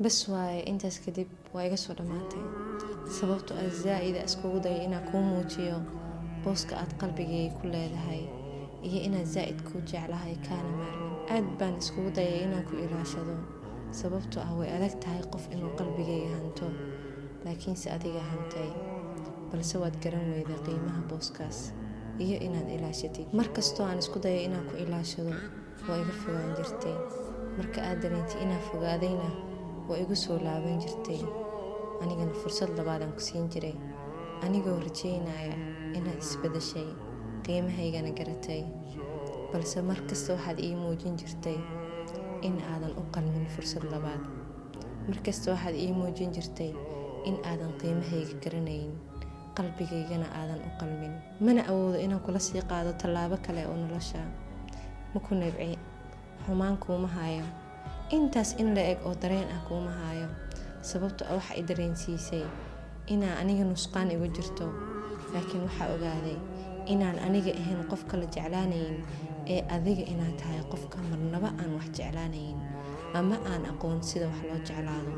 بس واي intaas kadib waa iga soo dhamaatay sababtoo ah zaid iskugu day inaan ku muujiyo booska aad qalbigayga ku leedahay iyo inaan zaid ku jeclahay kaana maarmin aad baan iskugu dayay inaan ku ilaashado sababtoo ah way adag tahay qof inuu qalbigayga hanto laakiin si adiga hantay balse waad garan weyday qiimaha booskaas iyo inaad ilaashatid markastoo aan isku dayay inaan ku ilaashado waa iga fogaan jirtay marka aad dareentay inaan fogaadayna waa igu soo laaban jirtay anigana fursad labaad aan ku siin jiray anigoo rajaynaya inaad isbedeshay qiimahaygana garatay balse markasta waxaad ii muujin jirtay in aadan u qalmin fursad labaad markasta waxaad ii muujin jirtay in aadan qiimahayga garanayn qalbigaygana aadan u qalmin mana awoodo inaan kula sii qaado tallaabo kale oo nolosha ma ku nabci xumaan kuuma hayo intaas in la eg oo dareen ah kuuma hayo sababtoo ah waxa ay dareensiisay inaan aniga nusqaan igu jirto laakiin waxa ogaaday inaan aniga ahayn qof kala jeclaanayn ee adiga inaad tahay qofka marnaba aan wax jeclaanayn ama aan aqoon sida wax loo jeclaado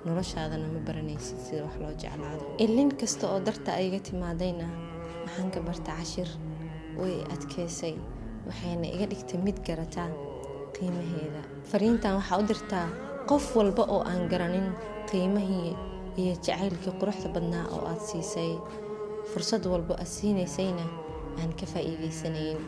noloshaadana ma baranaysid sida wax loo jeclaado ilin kasta oo darta ayga timaadayna waxaan ka bartay cashir way adkeysay waxayna iga dhigtay mid garata qiimaheeda fariintan waxa u dirtaa qof walba oo aan garanin qiimahii iyo jacaylkii quruxda badnaa oo aad siisay fursad walba aad siinaysayna aan ka faa'iideysanayn